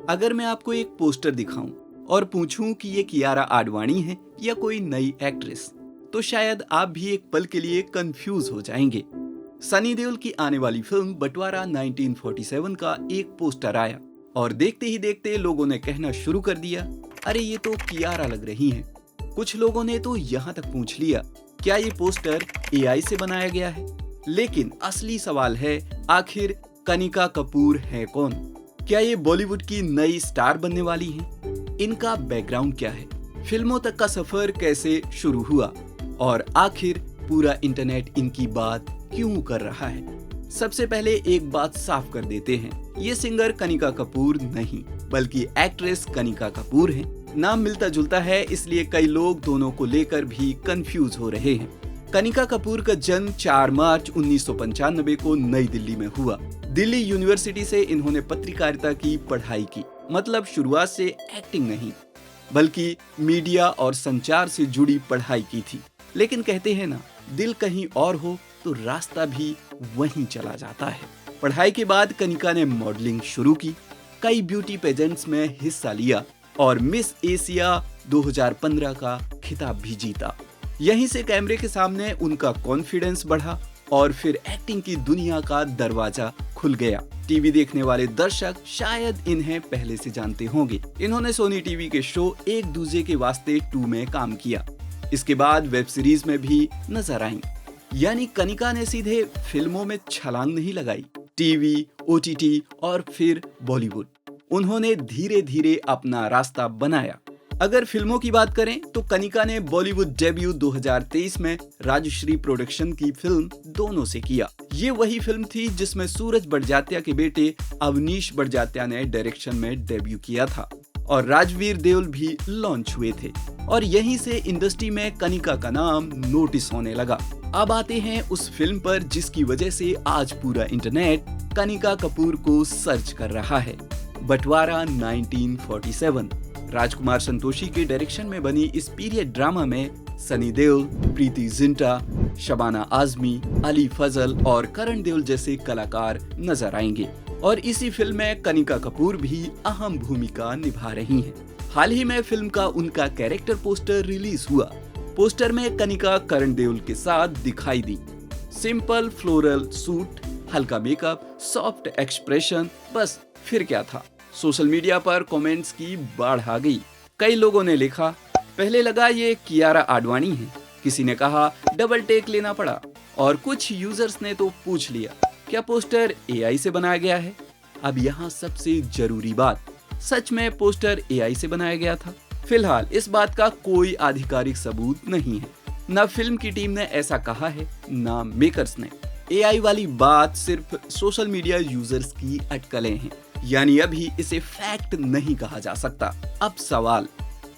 अगर मैं आपको एक पोस्टर दिखाऊं और पूछूं कि ये कियारा आडवाणी है या कोई नई एक्ट्रेस, तो शायद आप भी एक पल के लिए कंफ्यूज हो जाएंगे। सनी देओल की आने वाली फिल्म बंटवारा 1947 का एक पोस्टर आया और देखते ही देखते लोगों ने कहना शुरू कर दिया, अरे ये तो कियारा लग रही हैं। कुछ लोगों ने तो यहाँ तक पूछ लिया, क्या ये पोस्टर एआई से बनाया गया है? लेकिन असली सवाल है, आखिर कनिका कपूर है कौन? क्या ये बॉलीवुड की नई स्टार बनने वाली हैं? इनका बैकग्राउंड क्या है? फिल्मों तक का सफर कैसे शुरू हुआ? और आखिर पूरा इंटरनेट इनकी बात क्यों कर रहा है? सबसे पहले एक बात साफ कर देते हैं, ये सिंगर कनिका कपूर नहीं, बल्कि एक्ट्रेस कनिका कपूर हैं। नाम मिलता जुलता है, इसलिए कई लोग दोनों को लेकर भी कंफ्यूज हो रहे हैं। कनिका कपूर का जन्म 4 मार्च 1995 को नई दिल्ली में हुआ। दिल्ली यूनिवर्सिटी से इन्होंने पत्रकारिता की पढ़ाई की। मतलब शुरुआत से एक्टिंग नहीं, बल्कि मीडिया और संचार से जुड़ी पढ़ाई की थी। लेकिन कहते हैं ना, दिल कहीं और हो तो रास्ता भी वहीं चला जाता है। पढ़ाई के बाद कनिका ने मॉडलिंग शुरू की, कई ब्यूटी पेजेंट्स में हिस्सा लिया और मिस एशिया 2015 का खिताब भी जीता। यहीं से कैमरे के सामने उनका कॉन्फिडेंस बढ़ा और फिर एक्टिंग की दुनिया का दरवाजा खुल गया। टीवी देखने वाले दर्शक शायद इन्हें पहले से जानते होंगे। इन्होंने सोनी टीवी के शो एक दूजे के वास्ते 2 में काम किया। इसके बाद वेब सीरीज में भी नजर आईं। यानी कनिका ने सीधे फिल्मों में छलांग नहीं लगाई, टीवी, ओटीटी और फिर बॉलीवुड। उन्होंने धीरे धीरे अपना रास्ता बनाया। अगर फिल्मों की बात करें तो कनिका ने बॉलीवुड डेब्यू 2023 में राजश्री प्रोडक्शन की फिल्म दोनों से किया। ये वही फिल्म थी जिसमें सूरज बड़जात्या के बेटे अवनीश बड़जात्या ने डायरेक्शन में डेब्यू किया था और राजवीर देओल भी लॉन्च हुए थे। और यहीं से इंडस्ट्री में कनिका का नाम नोटिस होने लगा। अब आते हैं उस फिल्म पर जिसकी वजह से आज पूरा इंटरनेट कनिका कपूर को सर्च कर रहा है, बंटवारा 1947। राजकुमार संतोषी के डायरेक्शन में बनी इस पीरियड ड्रामा में सनी देओल, प्रीति जिंटा, शबाना आजमी, अली फजल और करण देओल जैसे कलाकार नजर आएंगे। और इसी फिल्म में कनिका कपूर भी अहम भूमिका निभा रही हैं। हाल ही में फिल्म का उनका कैरेक्टर पोस्टर रिलीज हुआ। पोस्टर में कनिका करण देओल के साथ दिखाई दी। सिंपल फ्लोरल सूट, हल्का मेकअप, सॉफ्ट एक्सप्रेशन, बस फिर क्या था। सोशल मीडिया पर कमेंट्स की बाढ़ आ गई। कई लोगों ने लिखा, पहले लगा ये कियारा आडवाणी है, किसी ने कहा डबल टेक लेना पड़ा, और कुछ यूजर्स ने तो पूछ लिया, क्या पोस्टर एआई से बनाया गया है? अब यहाँ सबसे जरूरी बात, सच में पोस्टर एआई से बनाया गया था? फिलहाल इस बात का कोई आधिकारिक सबूत नहीं है। न फिल्म की टीम ने ऐसा कहा है, न मेकर्स ने। एआई वाली बात सिर्फ सोशल मीडिया यूजर्स की अटकलें हैं, यानी अभी इसे फैक्ट नहीं कहा जा सकता। अब सवाल,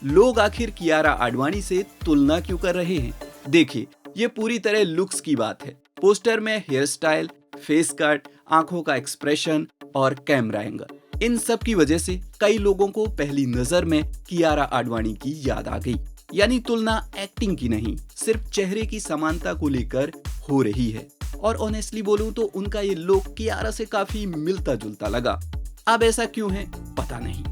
लोग आखिर कियारा आडवाणी से तुलना क्यों कर रहे हैं? देखिए, ये पूरी तरह लुक्स की बात है। पोस्टर में हेयर स्टाइल, फेस कट, आंखों का एक्सप्रेशन और कैमरा एंगल, इन सब की वजह से कई लोगों को पहली नजर में कियारा आडवाणी की याद आ गई। यानी तुलना एक्टिंग की नहीं, सिर्फ चेहरे की समानता को लेकर हो रही है। और ऑनेस्टली बोलूं तो उनका ये लुक कियारा से काफी मिलता जुलता लगा। अब ऐसा क्यों है पता नहीं।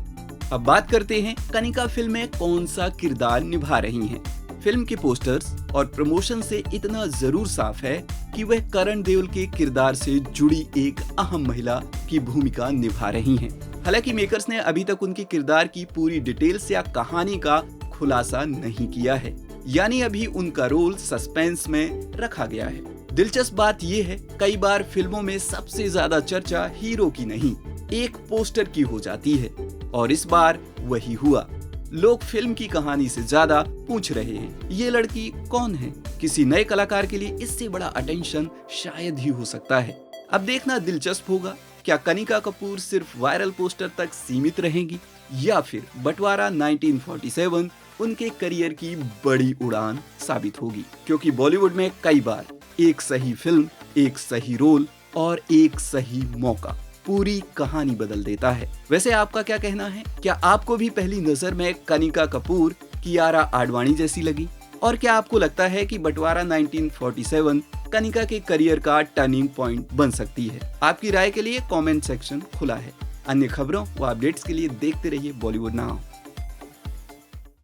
अब बात करते हैं कनिका फिल्म में कौन सा किरदार निभा रही हैं। फिल्म के पोस्टर्स और प्रमोशन से इतना जरूर साफ है कि वह करण देओल के किरदार से जुड़ी एक अहम महिला की भूमिका निभा रही हैं। हालांकि मेकर्स ने अभी तक उनके किरदार की पूरी डिटेल्स या कहानी का खुलासा नहीं किया है, यानी अभी उनका रोल सस्पेंस में रखा गया है। दिलचस्प बात यह है, कई बार फिल्मों में सबसे ज्यादा चर्चा हीरो की नहीं, एक पोस्टर की हो जाती है, और इस बार वही हुआ। लोग फिल्म की कहानी से ज्यादा पूछ रहे हैं, ये लड़की कौन है? किसी नए कलाकार के लिए इससे बड़ा अटेंशन शायद ही हो सकता है। अब देखना दिलचस्प होगा, क्या कनिका कपूर सिर्फ वायरल पोस्टर तक सीमित रहेंगी या फिर बंटवारा 1947 उनके करियर की बड़ी उड़ान साबित होगी। क्योंकि बॉलीवुड में कई बार एक सही फिल्म, एक सही रोल और एक सही मौका पूरी कहानी बदल देता है। वैसे आपका क्या कहना है? क्या आपको भी पहली नजर में कनिका कपूर कियारा आडवाणी जैसी लगी? और क्या आपको लगता है कि बंटवारा 1947 कनिका के करियर का टर्निंग पॉइंट बन सकती है? आपकी राय के लिए कमेंट सेक्शन खुला है। अन्य खबरों व अपडेट्स के लिए देखते रहिए बॉलीवुड नाउ।